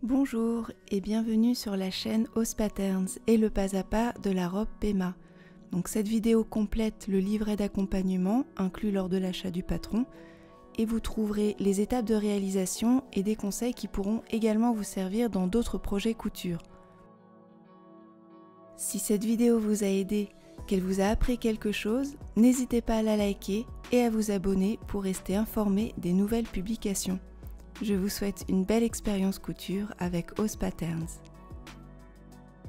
Bonjour et bienvenue sur la chaîne Ose Patterns et le pas à pas de la robe Pema. Donc cette vidéo complète le livret d'accompagnement inclus lors de l'achat du patron et vous trouverez les étapes de réalisation et des conseils qui pourront également vous servir dans d'autres projets couture. Si cette vidéo vous a aidé, qu'elle vous a appris quelque chose, n'hésitez pas à la liker et à vous abonner pour rester informé des nouvelles publications. Je vous souhaite une belle expérience couture avec Ose Patterns.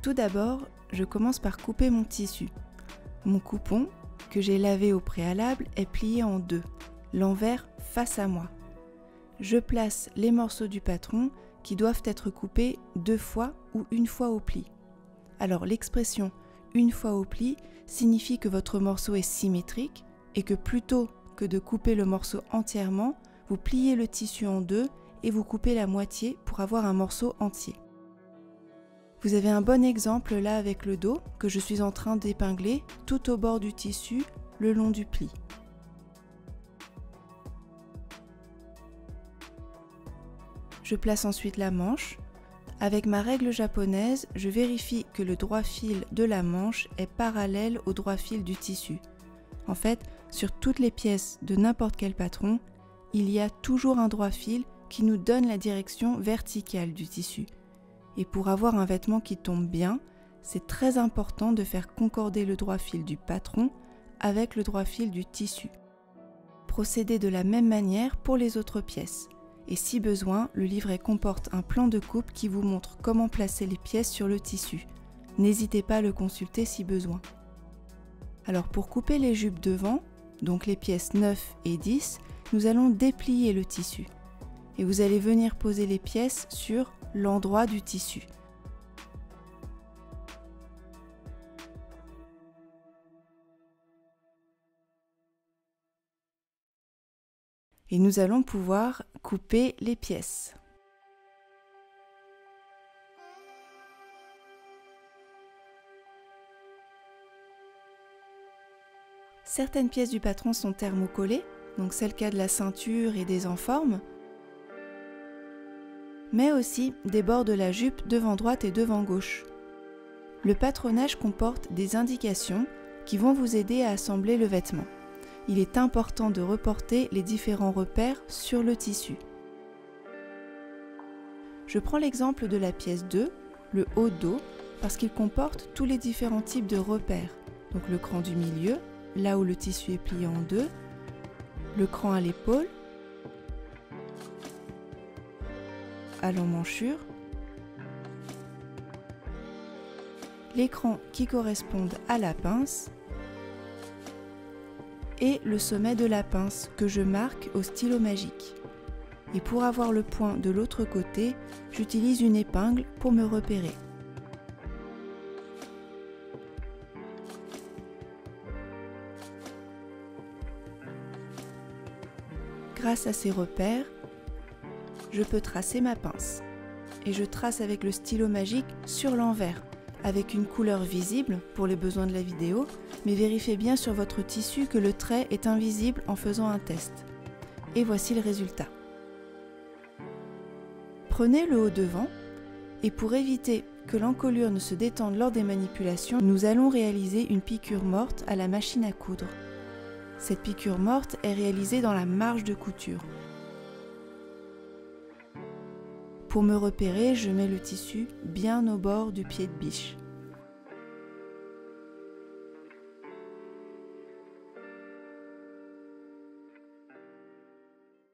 Tout d'abord, je commence par couper mon tissu. Mon coupon, que j'ai lavé au préalable, est plié en deux, l'envers face à moi. Je place les morceaux du patron qui doivent être coupés 2 fois ou 1 fois au pli. Alors l'expression « une fois au pli » signifie que votre morceau est symétrique et que plutôt que de couper le morceau entièrement, vous pliez le tissu en deux et vous coupez la moitié pour avoir un morceau entier. Vous avez un bon exemple là avec le dos que je suis en train d'épingler tout au bord du tissu le long du pli. Je place ensuite la manche. Avec ma règle japonaise, je vérifie que le droit fil de la manche est parallèle au droit fil du tissu. En fait, sur toutes les pièces de n'importe quel patron, il y a toujours un droit fil qui nous donne la direction verticale du tissu. Et pour avoir un vêtement qui tombe bien, c'est très important de faire concorder le droit fil du patron avec le droit fil du tissu. Procédez de la même manière pour les autres pièces. Et si besoin, le livret comporte un plan de coupe qui vous montre comment placer les pièces sur le tissu. N'hésitez pas à le consulter si besoin. Alors pour couper les jupes devant, donc les pièces 9 et 10, nous allons déplier le tissu. Et vous allez venir poser les pièces sur l'endroit du tissu. Et nous allons pouvoir couper les pièces. Certaines pièces du patron sont thermocollées, donc c'est le cas de la ceinture et des enformes, mais aussi des bords de la jupe devant droite et devant gauche. Le patronage comporte des indications qui vont vous aider à assembler le vêtement. Il est important de reporter les différents repères sur le tissu. Je prends l'exemple de la pièce 2, le haut dos, parce qu'il comporte tous les différents types de repères. Donc le cran du milieu, là où le tissu est plié en deux, le cran à l'épaule, à l'emmanchure, les crans qui correspondent à la pince et le sommet de la pince que je marque au stylo magique. Et pour avoir le point de l'autre côté, j'utilise une épingle pour me repérer. Grâce à ces repères, je peux tracer ma pince. Et je trace avec le stylo magique sur l'envers, avec une couleur visible pour les besoins de la vidéo, mais vérifiez bien sur votre tissu que le trait est invisible en faisant un test. Et voici le résultat. Prenez le haut devant, et pour éviter que l'encolure ne se détende lors des manipulations, nous allons réaliser une piqûre morte à la machine à coudre. Cette piqûre morte est réalisée dans la marge de couture. Pour me repérer, je mets le tissu bien au bord du pied de biche.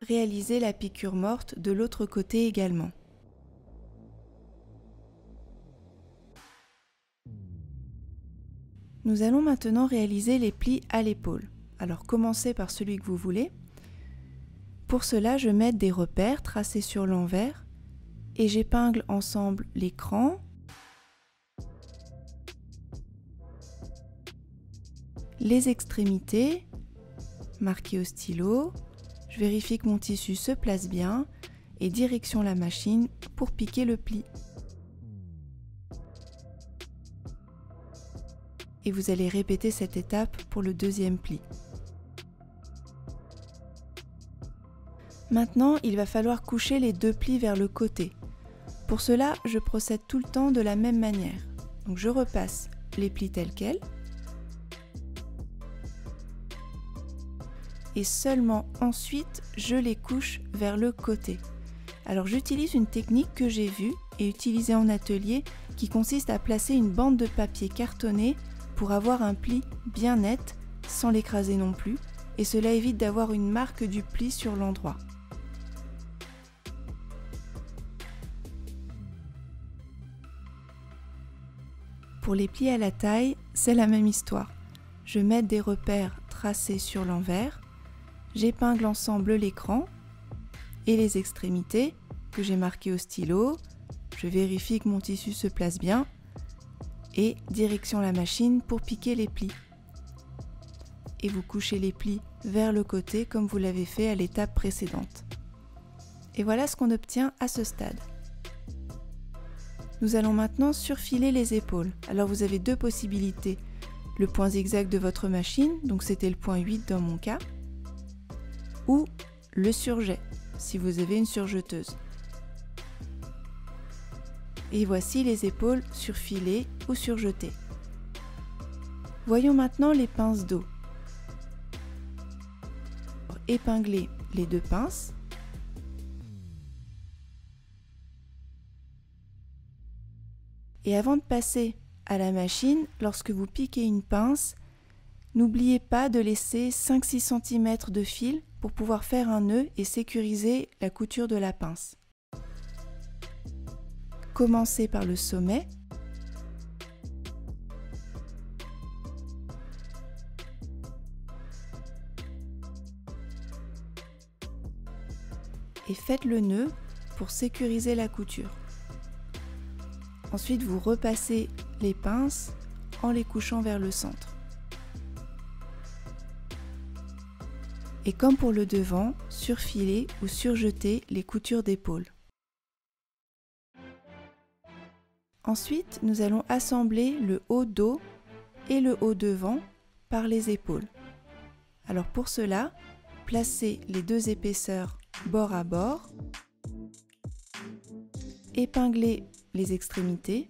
Réalisez la piqûre morte de l'autre côté également. Nous allons maintenant réaliser les plis à l'épaule. Alors commencez par celui que vous voulez. Pour cela, je mets des repères tracés sur l'envers et j'épingle ensemble les crans, les extrémités, marquées au stylo. Je vérifie que mon tissu se place bien et direction la machine pour piquer le pli. Et vous allez répéter cette étape pour le deuxième pli. Maintenant, il va falloir coucher les deux plis vers le côté. Pour cela, je procède tout le temps de la même manière. Donc je repasse les plis tels quels et seulement ensuite je les couche vers le côté. Alors j'utilise une technique que j'ai vue et utilisée en atelier qui consiste à placer une bande de papier cartonné pour avoir un pli bien net sans l'écraser non plus, et cela évite d'avoir une marque du pli sur l'endroit. Pour les plis à la taille, c'est la même histoire. Je mets des repères tracés sur l'envers, j'épingle ensemble l'écran et les extrémités que j'ai marquées au stylo, je vérifie que mon tissu se place bien et direction la machine pour piquer les plis. Et vous couchez les plis vers le côté comme vous l'avez fait à l'étape précédente. Et voilà ce qu'on obtient à ce stade. Nous allons maintenant surfiler les épaules. Alors vous avez deux possibilités. Le point zigzag de votre machine, donc c'était le point 8 dans mon cas, ou le surjet, si vous avez une surjeteuse. Et voici les épaules surfilées ou surjetées. Voyons maintenant les pinces dos. Épingler les deux pinces. Et avant de passer à la machine, lorsque vous piquez une pince, n'oubliez pas de laisser 5-6 cm de fil pour pouvoir faire un nœud et sécuriser la couture de la pince. Commencez par le sommet. Et faites le nœud pour sécuriser la couture. Ensuite, vous repassez les pinces en les couchant vers le centre. Et comme pour le devant, surfilez ou surjetez les coutures d'épaule. Ensuite, nous allons assembler le haut dos et le haut devant par les épaules. Alors pour cela, placez les deux épaisseurs bord à bord, épinglez les extrémités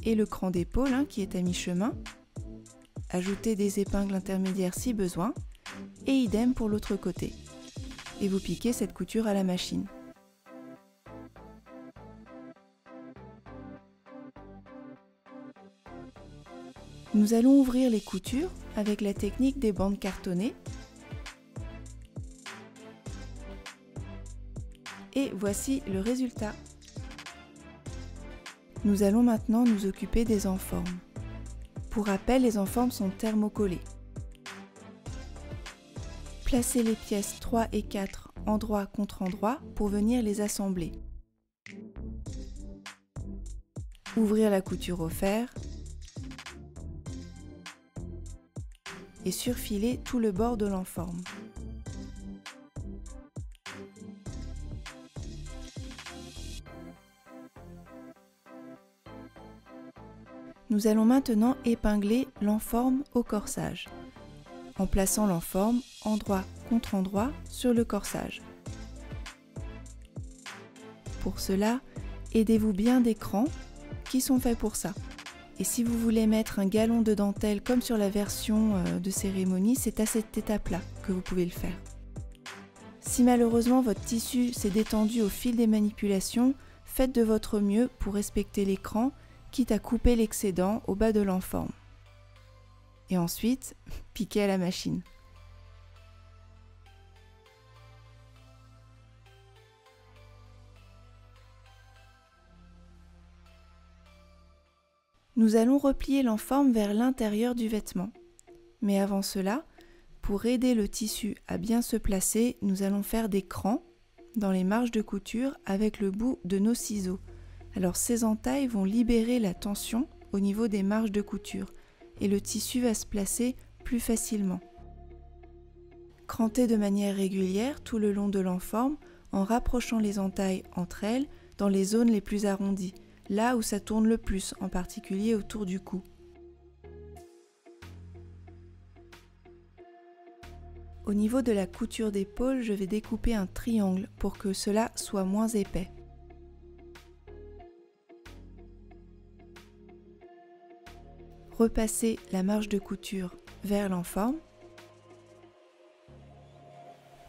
et le cran d'épaule qui est à mi-chemin. Ajoutez des épingles intermédiaires si besoin et idem pour l'autre côté. Et vous piquez cette couture à la machine. Nous allons ouvrir les coutures avec la technique des bandes cartonnées. Et voici le résultat. Nous allons maintenant nous occuper des enformes. Pour rappel, les enformes sont thermocollées. Placez les pièces 3 et 4 endroit contre endroit pour venir les assembler. Ouvrir la couture au fer et surfiler tout le bord de l'enforme. Nous allons maintenant épingler l'enforme au corsage, en plaçant l'enforme endroit contre endroit sur le corsage. Pour cela, aidez-vous bien des crans qui sont faits pour ça. Et si vous voulez mettre un galon de dentelle comme sur la version de cérémonie, c'est à cette étape-là que vous pouvez le faire. Si malheureusement votre tissu s'est détendu au fil des manipulations, faites de votre mieux pour respecter l'écran, quitte à couper l'excédent au bas de l'enforme. Et ensuite, piquez à la machine. Nous allons replier l'enforme vers l'intérieur du vêtement. Mais avant cela, pour aider le tissu à bien se placer, nous allons faire des crans dans les marges de couture avec le bout de nos ciseaux. Alors ces entailles vont libérer la tension au niveau des marges de couture et le tissu va se placer plus facilement. Crantez de manière régulière tout le long de l'enforme en rapprochant les entailles entre elles dans les zones les plus arrondies, là où ça tourne le plus, en particulier autour du cou. Au niveau de la couture d'épaule, je vais découper un triangle pour que cela soit moins épais. Repassez la marge de couture vers l'enforme.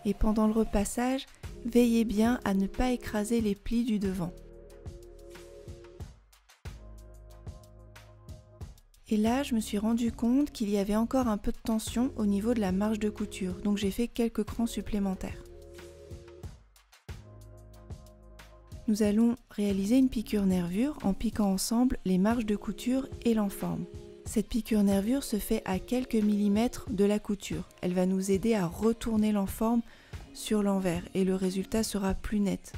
Et pendant le repassage, veillez bien à ne pas écraser les plis du devant. Et là, je me suis rendu compte qu'il y avait encore un peu de tension au niveau de la marge de couture, donc j'ai fait quelques crans supplémentaires. Nous allons réaliser une piqûre nervure en piquant ensemble les marges de couture et l'enforme. Cette piqûre nervure se fait à quelques millimètres de la couture. Elle va nous aider à retourner l'enforme sur l'envers et le résultat sera plus net.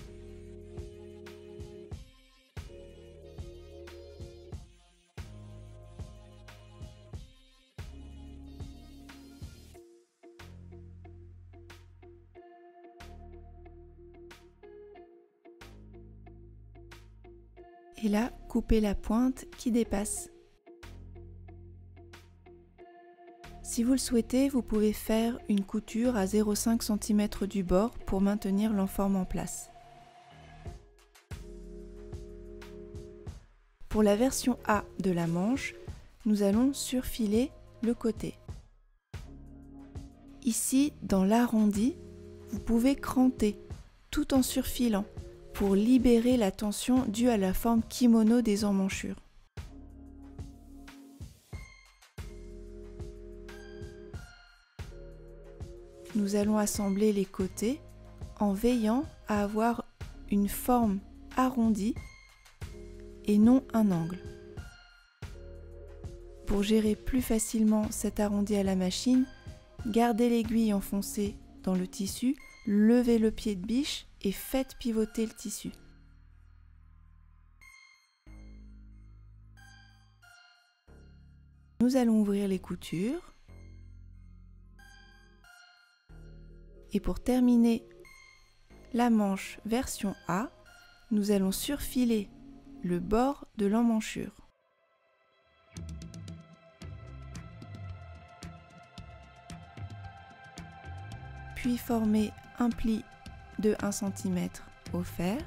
Et là, coupez la pointe qui dépasse. Si vous le souhaitez, vous pouvez faire une couture à 0,5 cm du bord pour maintenir l'enforme en place. Pour la version A de la manche, nous allons surfiler le côté. Ici, dans l'arrondi, vous pouvez cranter tout en surfilant pour libérer la tension due à la forme kimono des emmanchures. Nous allons assembler les côtés en veillant à avoir une forme arrondie et non un angle. Pour gérer plus facilement cet arrondi à la machine, gardez l'aiguille enfoncée dans le tissu, levez le pied de biche et faites pivoter le tissu. Nous allons ouvrir les coutures. Et pour terminer la manche version A, nous allons surfiler le bord de l'emmanchure. Puis former un pli de 1 cm au fer.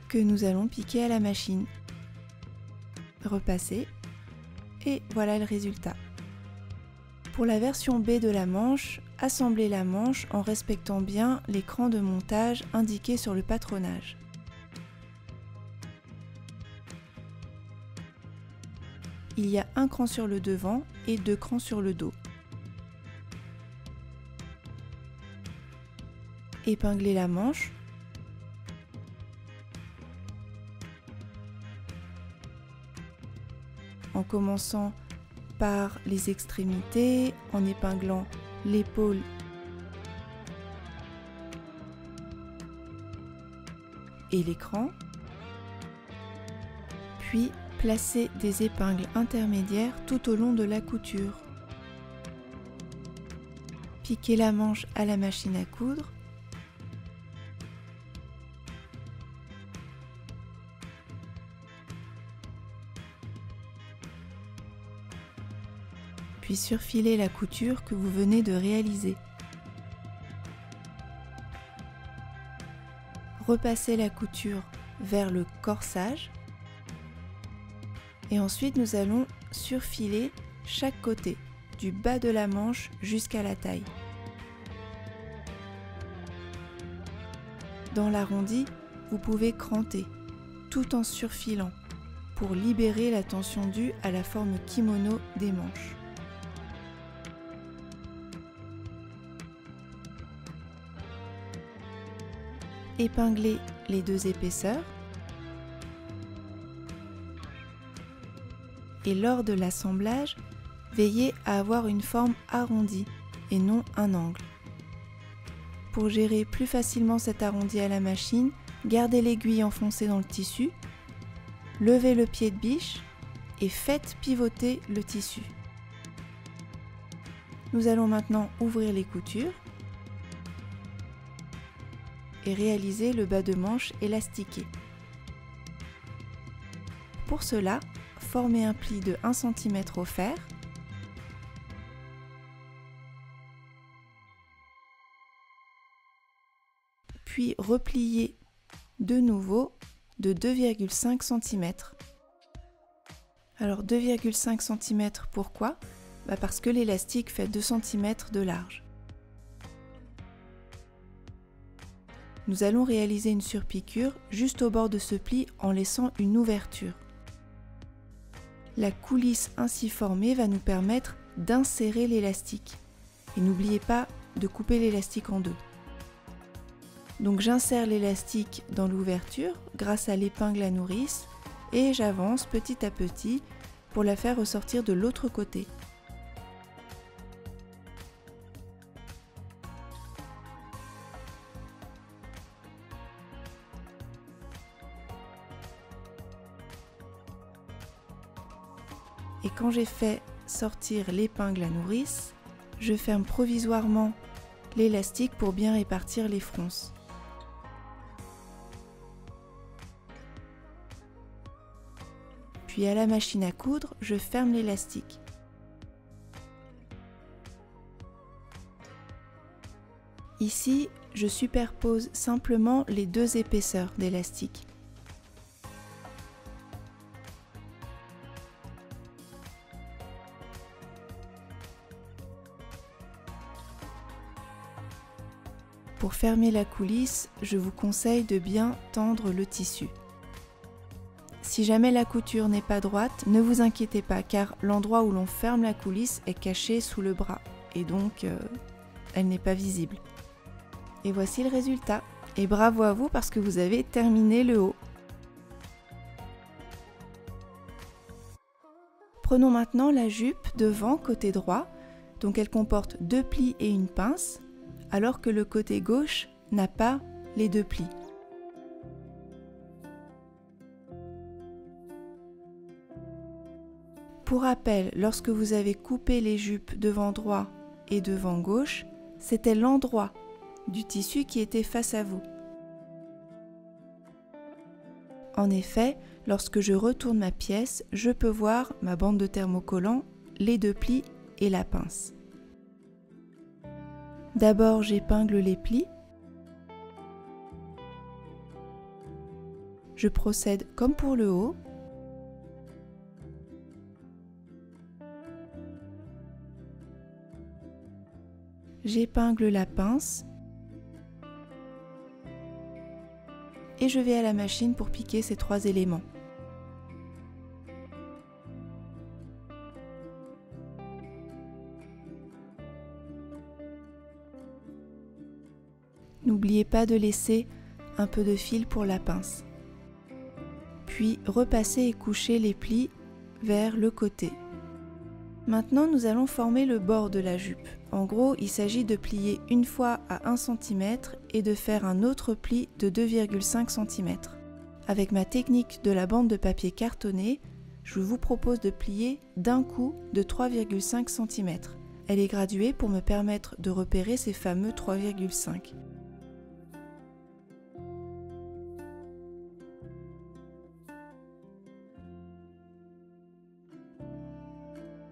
Que nous allons piquer à la machine. Repasser. Et voilà le résultat. Pour la version B de la manche, assemblez la manche en respectant bien les crans de montage indiqués sur le patronage. Il y a un cran sur le devant et 2 crans sur le dos. Épinglez la manche. En commençant par les extrémités, en épinglant l'épaule et l'écran, puis placez des épingles intermédiaires tout au long de la couture. Piquez la manche à la machine à coudre. Puis surfilez la couture que vous venez de réaliser. Repassez la couture vers le corsage et ensuite nous allons surfiler chaque côté, du bas de la manche jusqu'à la taille. Dans l'arrondi, vous pouvez cranter tout en surfilant pour libérer la tension due à la forme kimono des manches. Épinglez les 2 épaisseurs et lors de l'assemblage, veillez à avoir une forme arrondie et non un angle. Pour gérer plus facilement cet arrondi à la machine, gardez l'aiguille enfoncée dans le tissu, levez le pied de biche et faites pivoter le tissu. Nous allons maintenant ouvrir les coutures et réaliser le bas de manche élastiqué. Pour cela, former un pli de 1 cm au fer. Puis replier de nouveau de 2,5 cm. Alors 2,5 cm, pourquoi? Parce que l'élastique fait 2 cm de large. Nous allons réaliser une surpiqûre juste au bord de ce pli en laissant une ouverture. La coulisse ainsi formée va nous permettre d'insérer l'élastique. Et n'oubliez pas de couper l'élastique en deux. Donc j'insère l'élastique dans l'ouverture grâce à l'épingle à nourrice et j'avance petit à petit pour la faire ressortir de l'autre côté. Et quand j'ai fait sortir l'épingle à nourrice, je ferme provisoirement l'élastique pour bien répartir les fronces. Puis à la machine à coudre, je ferme l'élastique. Ici, je superpose simplement les deux épaisseurs d'élastique. Pour fermer la coulisse, je vous conseille de bien tendre le tissu. Si jamais la couture n'est pas droite, ne vous inquiétez pas car l'endroit où l'on ferme la coulisse est caché sous le bras et donc elle n'est pas visible. Et voici le résultat. Et bravo à vous parce que vous avez terminé le haut. Prenons maintenant la jupe devant côté droit, donc elle comporte 2 plis et une pince, alors que le côté gauche n'a pas les 2 plis. Pour rappel, lorsque vous avez coupé les jupes devant droit et devant gauche, c'était l'endroit du tissu qui était face à vous. En effet, lorsque je retourne ma pièce, je peux voir ma bande de thermocollant, les 2 plis et la pince. D'abord, j'épingle les plis. Je procède comme pour le haut. J'épingle la pince. Et je vais à la machine pour piquer ces 3 éléments. N'oubliez pas de laisser un peu de fil pour la pince. Puis repasser et coucher les plis vers le côté. Maintenant, nous allons former le bord de la jupe. En gros, il s'agit de plier une fois à 1 cm et de faire un autre pli de 2,5 cm. Avec ma technique de la bande de papier cartonné, je vous propose de plier d'un coup de 3,5 cm. Elle est graduée pour me permettre de repérer ces fameux 3,5.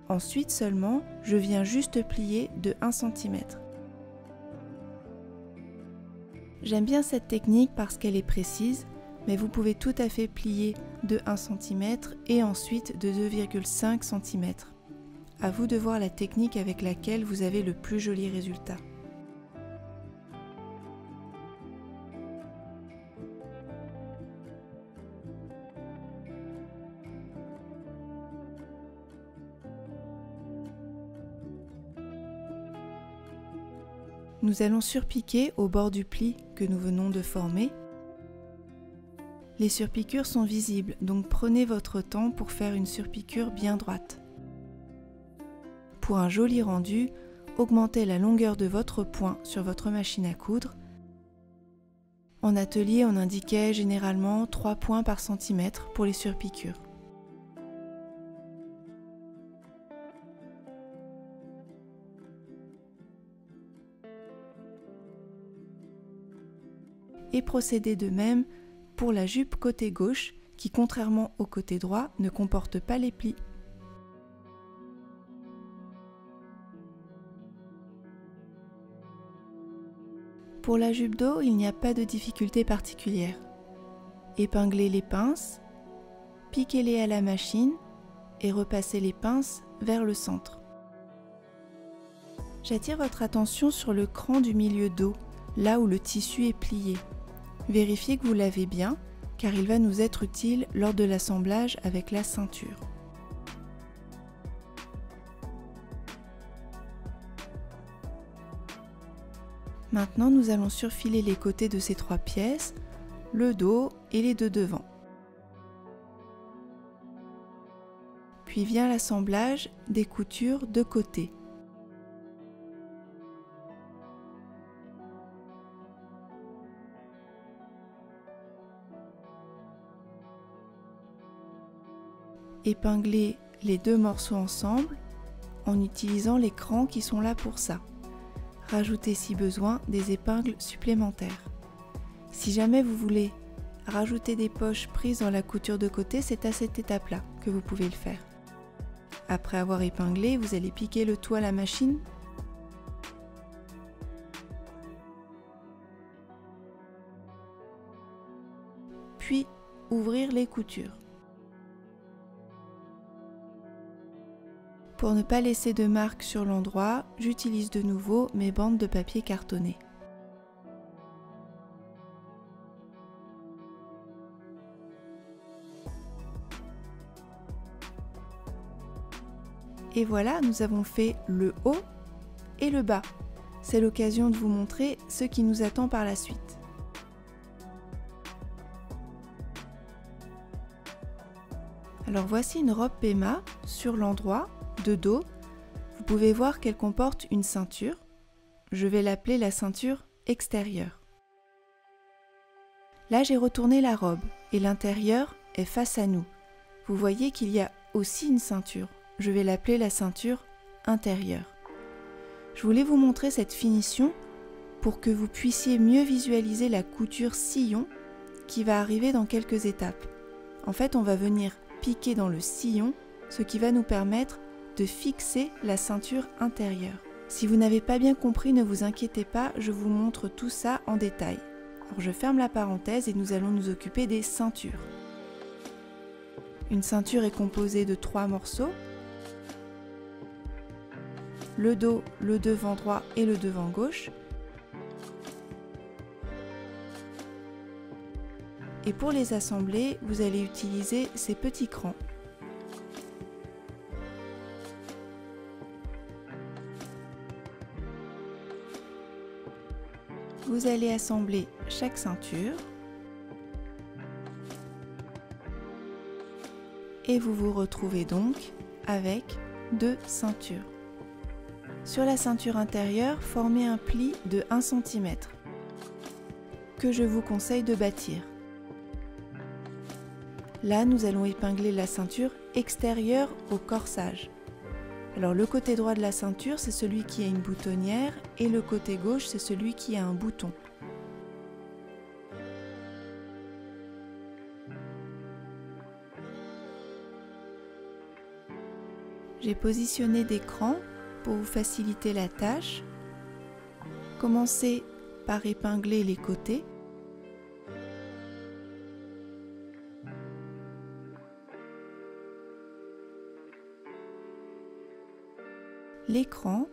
Ensuite seulement, je viens juste plier de 1 cm. J'aime bien cette technique parce qu'elle est précise, mais vous pouvez tout à fait plier de 1 cm et ensuite de 2,5 cm. À vous de voir la technique avec laquelle vous avez le plus joli résultat. Nous allons surpiquer au bord du pli que nous venons de former. Les surpiqûres sont visibles, donc prenez votre temps pour faire une surpiqûre bien droite. Pour un joli rendu, augmentez la longueur de votre point sur votre machine à coudre. En atelier, on indiquait généralement 3 points par centimètre pour les surpiqûres. Et procédez de même pour la jupe côté gauche qui, contrairement au côté droit, ne comporte pas les plis. Pour la jupe dos, il n'y a pas de difficulté particulière. Épinglez les pinces, piquez-les à la machine et repassez les pinces vers le centre. J'attire votre attention sur le cran du milieu dos, là où le tissu est plié. Vérifiez que vous l'avez bien, car il va nous être utile lors de l'assemblage avec la ceinture. Maintenant, nous allons surfiler les côtés de ces 3 pièces, le dos et les deux devants. Puis vient l'assemblage des coutures de côté. Épinglez les 2 morceaux ensemble en utilisant les crans qui sont là pour ça. Rajoutez si besoin des épingles supplémentaires. Si jamais vous voulez rajouter des poches prises dans la couture de côté, c'est à cette étape-là que vous pouvez le faire. Après avoir épinglé, vous allez piquer le tout à la machine. Puis ouvrir les coutures. Pour ne pas laisser de marque sur l'endroit, j'utilise de nouveau mes bandes de papier cartonné. Et voilà, nous avons fait le haut et le bas. C'est l'occasion de vous montrer ce qui nous attend par la suite. Alors voici une robe Pema sur l'endroit de dos. Vous pouvez voir qu'elle comporte une ceinture. Je vais l'appeler la ceinture extérieure. Là, j'ai retourné la robe et l'intérieur est face à nous. Vous voyez qu'il y a aussi une ceinture. Je vais l'appeler la ceinture intérieure. Je voulais vous montrer cette finition pour que vous puissiez mieux visualiser la couture sillon qui va arriver dans quelques étapes. En fait, on va venir piquer dans le sillon, ce qui va nous permettre de fixer la ceinture intérieure. Si vous n'avez pas bien compris, ne vous inquiétez pas, je vous montre tout ça en détail. Alors je ferme la parenthèse et nous allons nous occuper des ceintures. Une ceinture est composée de 3 morceaux. Le dos, le devant droit et le devant gauche. Et pour les assembler, vous allez utiliser ces petits crans. Vous allez assembler chaque ceinture et vous vous retrouvez donc avec 2 ceintures. Sur la ceinture intérieure, formez un pli de 1 cm que je vous conseille de bâtir. Là, nous allons épingler la ceinture extérieure au corsage. Alors le côté droit de la ceinture, c'est celui qui a une boutonnière et le côté gauche, c'est celui qui a un bouton. J'ai positionné des crans pour vous faciliter la tâche. Commencez par épingler les côtés. L'écran,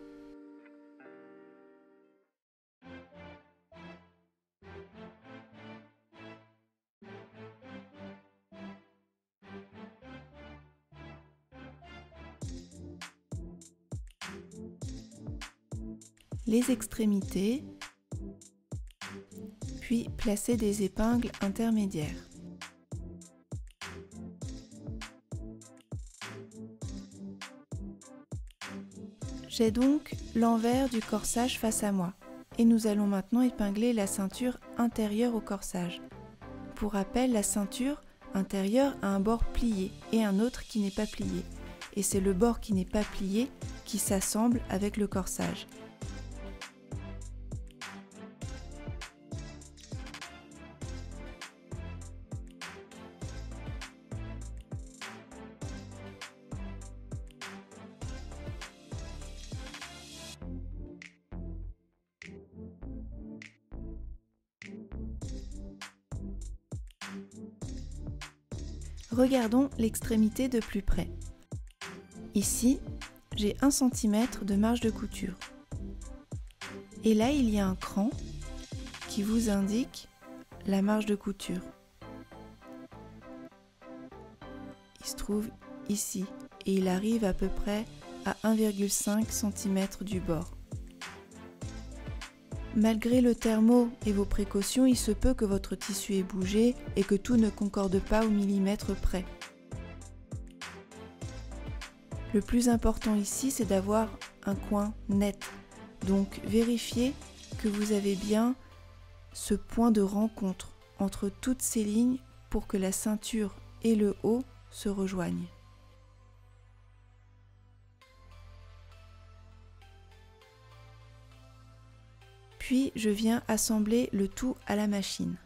les extrémités, puis placez des épingles intermédiaires. J'ai donc l'envers du corsage face à moi et nous allons maintenant épingler la ceinture intérieure au corsage. Pour rappel, la ceinture intérieure a un bord plié et un autre qui n'est pas plié. Et c'est le bord qui n'est pas plié qui s'assemble avec le corsage. Regardons l'extrémité de plus près. Ici, j'ai 1 cm de marge de couture. Et là, il y a un cran qui vous indique la marge de couture. Il se trouve ici et il arrive à peu près à 1,5 cm du bord. Malgré le thermo et vos précautions, il se peut que votre tissu ait bougé et que tout ne concorde pas au millimètre près. Le plus important ici, c'est d'avoir un coin net. Donc vérifiez que vous avez bien ce point de rencontre entre toutes ces lignes pour que la ceinture et le haut se rejoignent. Puis je viens assembler le tout à la machine.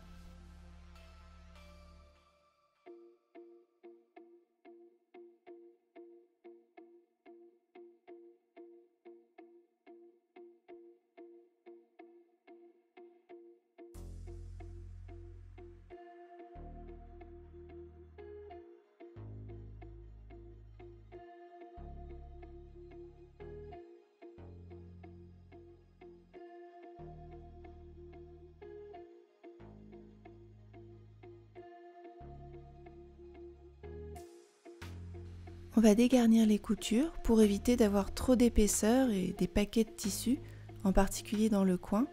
On va dégarnir les coutures pour éviter d'avoir trop d'épaisseur et des paquets de tissu, en particulier dans le coin.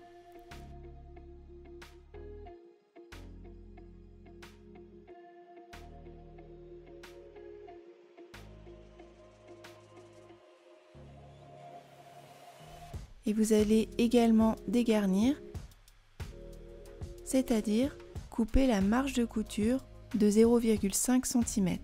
Et vous allez également dégarnir, c'est-à-dire couper la marge de couture de 0,5 cm.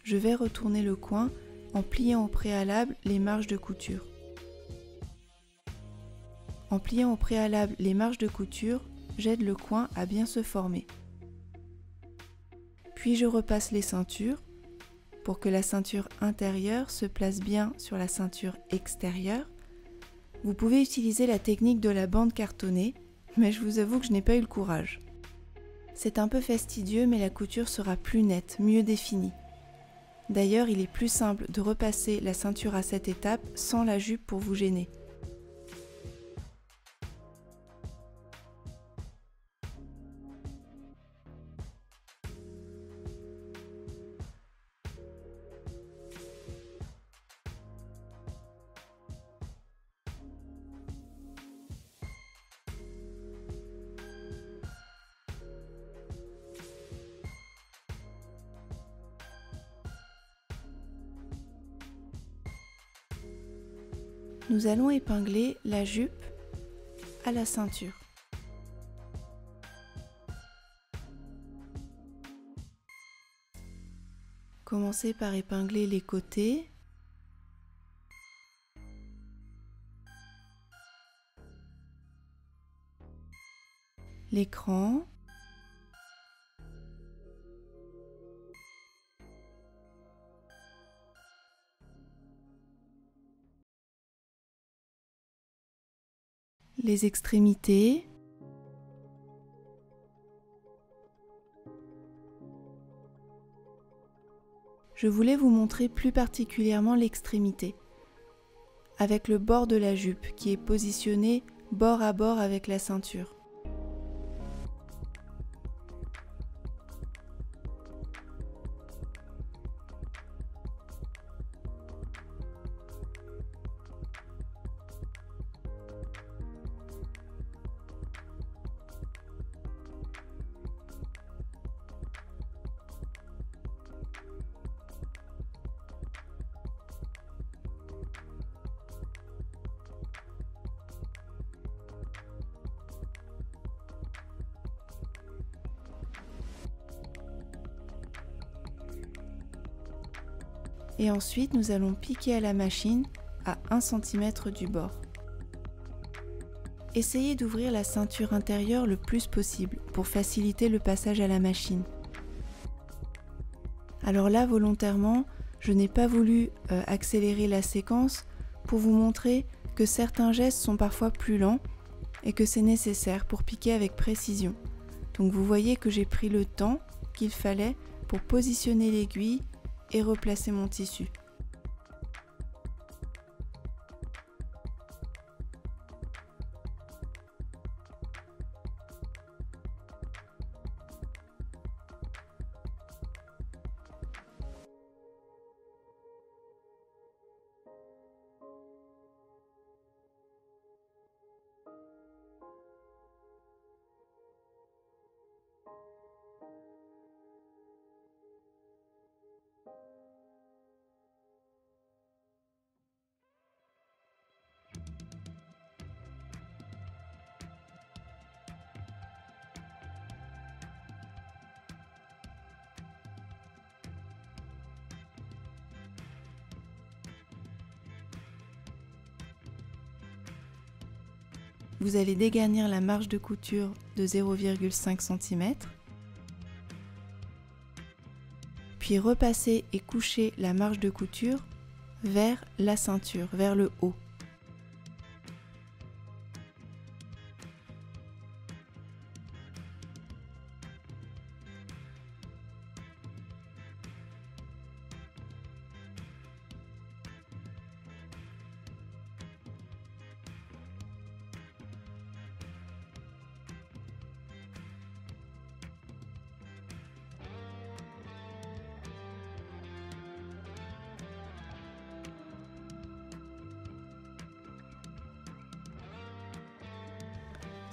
Je vais retourner le coin en pliant au préalable les marges de couture. En pliant au préalable les marges de couture, j'aide le coin à bien se former. Puis je repasse les ceintures pour que la ceinture intérieure se place bien sur la ceinture extérieure. Vous pouvez utiliser la technique de la bande cartonnée, mais je vous avoue que je n'ai pas eu le courage. C'est un peu fastidieux, mais la couture sera plus nette, mieux définie. D'ailleurs, il est plus simple de repasser la ceinture à cette étape sans la jupe pour vous gêner. Nous allons épingler la jupe à la ceinture. Commencez par épingler les côtés. L'écran. Les extrémités. Je voulais vous montrer plus particulièrement l'extrémité, avec le bord de la jupe qui est positionné bord à bord avec la ceinture. Et ensuite, nous allons piquer à la machine à 1 cm du bord. essayez d'ouvrir la ceinture intérieure le plus possible pour faciliter le passage à la machine. Alors là, volontairement, je n'ai pas voulu accélérer la séquence pour vous montrer que certains gestes sont parfois plus lents et que c'est nécessaire pour piquer avec précision. Donc vous voyez que j'ai pris le temps qu'il fallait pour positionner l'aiguille et replacer mon tissu. Vous allez dégarnir la marge de couture de 0,5 cm, puis repasser et coucher la marge de couture vers la ceinture, vers le haut.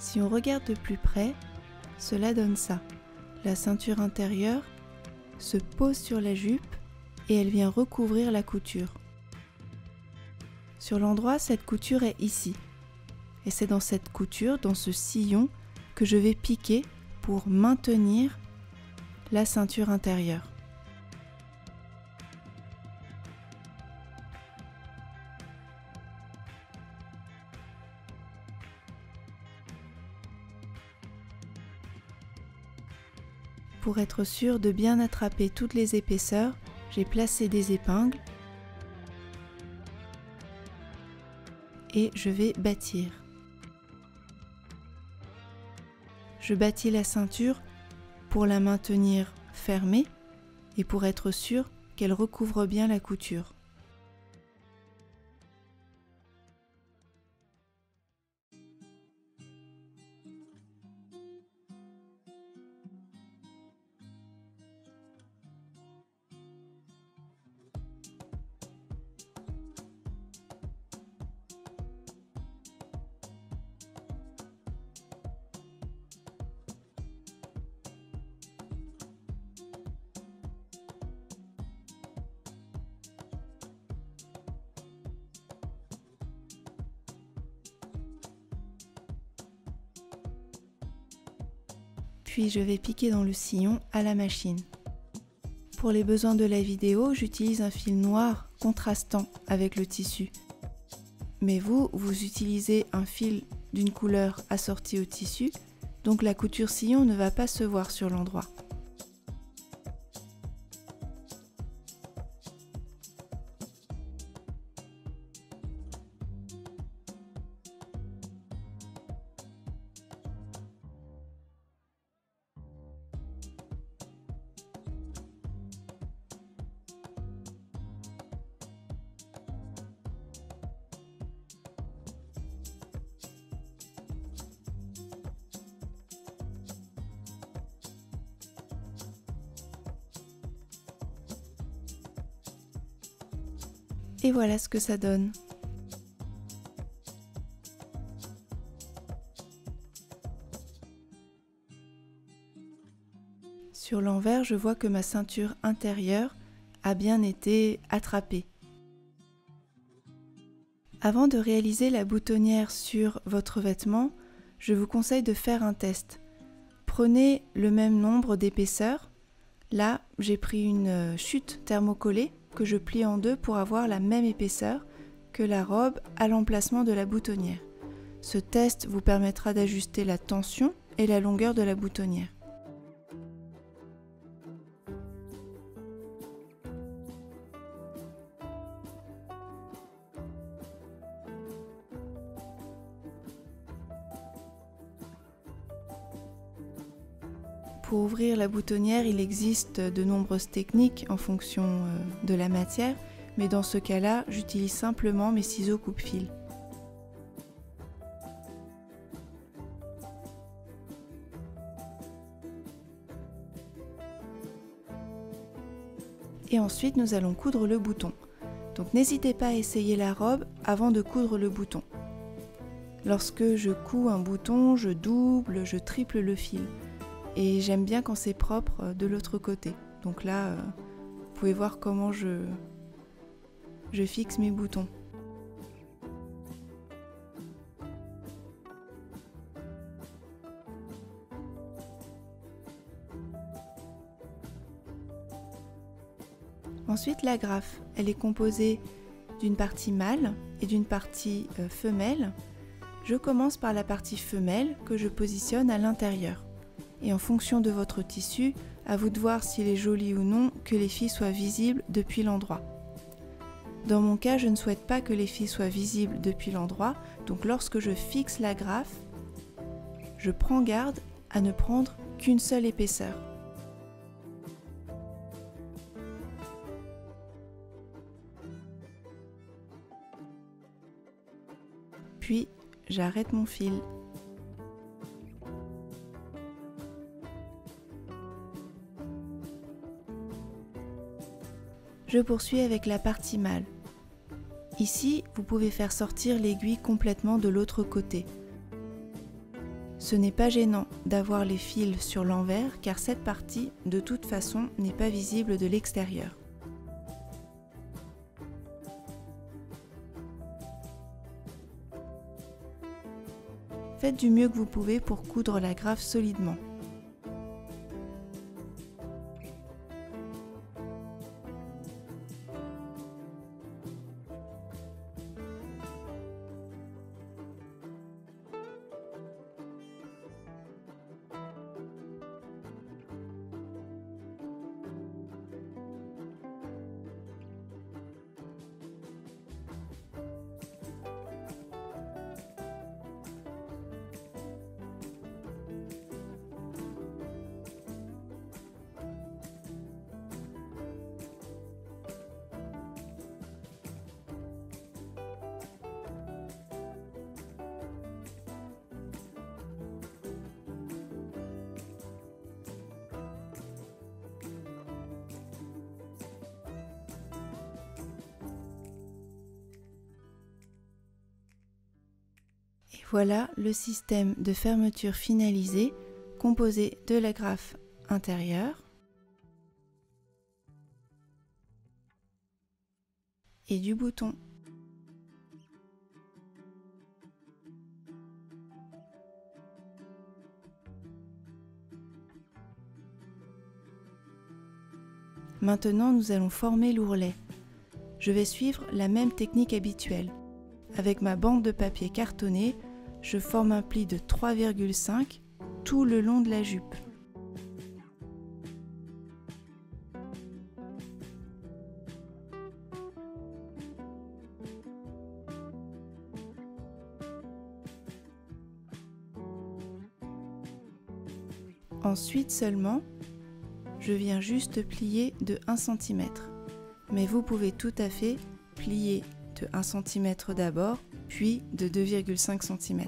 Si on regarde de plus près, cela donne ça. La ceinture intérieure se pose sur la jupe et elle vient recouvrir la couture. Sur l'endroit, cette couture est ici. Et c'est dans cette couture, dans ce sillon, que je vais piquer pour maintenir la ceinture intérieure. Pour être sûr de bien attraper toutes les épaisseurs, j'ai placé des épingles et je vais bâtir. Je bâtis la ceinture pour la maintenir fermée et pour être sûr qu'elle recouvre bien la couture. Puis je vais piquer dans le sillon à la machine. Pour les besoins de la vidéo, j'utilise un fil noir contrastant avec le tissu. Mais vous utilisez un fil d'une couleur assortie au tissu, donc la couture sillon ne va pas se voir sur l'endroit. Et voilà ce que ça donne. Sur l'envers, je vois que ma ceinture intérieure a bien été attrapée. Avant de réaliser la boutonnière sur votre vêtement, je vous conseille de faire un test. Prenez le même nombre d'épaisseurs. Là, j'ai pris une chute thermocollée que je plie en deux pour avoir la même épaisseur que la robe à l'emplacement de la boutonnière. Ce test vous permettra d'ajuster la tension et la longueur de la boutonnière. Pour ouvrir la boutonnière, il existe de nombreuses techniques en fonction de la matière, mais dans ce cas-là, j'utilise simplement mes ciseaux coupe-fil. Et ensuite, nous allons coudre le bouton. Donc n'hésitez pas à essayer la robe avant de coudre le bouton. Lorsque je couds un bouton, je double, je triple le fil. Et j'aime bien quand c'est propre de l'autre côté. Donc là, vous pouvez voir comment je fixe mes boutons. Ensuite, l'agrafe, elle est composée d'une partie mâle et d'une partie femelle. Je commence par la partie femelle que je positionne à l'intérieur. Et en fonction de votre tissu, à vous de voir s'il est joli ou non, que les fils soient visibles depuis l'endroit. Dans mon cas, je ne souhaite pas que les fils soient visibles depuis l'endroit, donc lorsque je fixe l'agrafe, je prends garde à ne prendre qu'une seule épaisseur. Puis, j'arrête mon fil. Je poursuis avec la partie mâle. Ici, vous pouvez faire sortir l'aiguille complètement de l'autre côté. Ce n'est pas gênant d'avoir les fils sur l'envers car cette partie, de toute façon, n'est pas visible de l'extérieur. Faites du mieux que vous pouvez pour coudre l'agrafe solidement. Voilà le système de fermeture finalisé composé de l'agrafe intérieure et du bouton. Maintenant, nous allons former l'ourlet. Je vais suivre la même technique habituelle. Avec ma bande de papier cartonné, je forme un pli de 3,5 tout le long de la jupe. Ensuite seulement, je viens juste plier de 1 cm. Mais vous pouvez tout à fait plier de 1 cm d'abord, puis de 2,5 cm.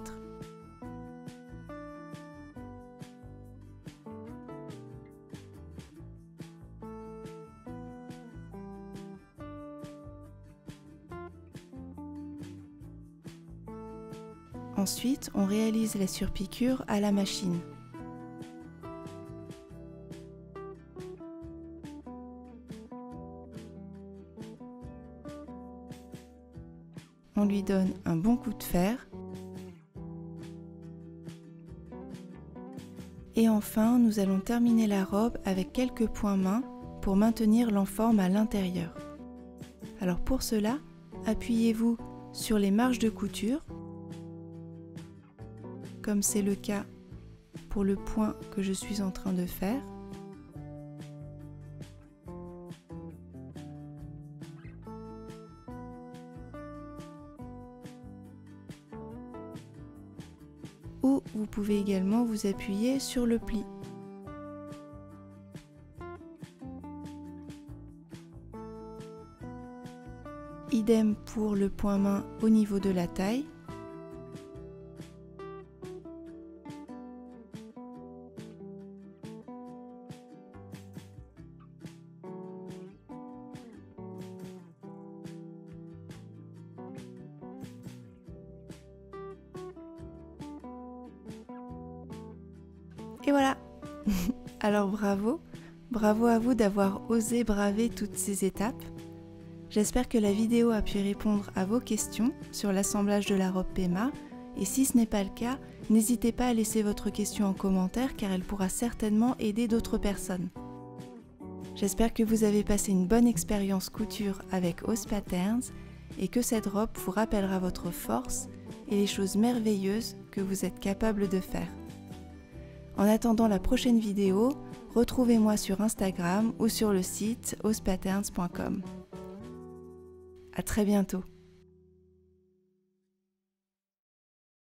Ensuite, on réalise la surpiqûre à la machine. On lui donne un bon coup de fer. Et enfin, nous allons terminer la robe avec quelques points main pour maintenir l'enforme à l'intérieur. Alors pour cela, appuyez-vous sur les marges de couture comme c'est le cas pour le point que je suis en train de faire. Ou vous pouvez également vous appuyer sur le pli. Idem pour le point main au niveau de la taille. Et voilà. Alors bravo à vous d'avoir osé braver toutes ces étapes. J'espère que la vidéo a pu répondre à vos questions sur l'assemblage de la robe Pema, et si ce n'est pas le cas, n'hésitez pas à laisser votre question en commentaire car elle pourra certainement aider d'autres personnes. J'espère que vous avez passé une bonne expérience couture avec Ose Patterns et que cette robe vous rappellera votre force et les choses merveilleuses que vous êtes capable de faire. En attendant la prochaine vidéo, retrouvez-moi sur Instagram ou sur le site osepatterns.com. À très bientôt.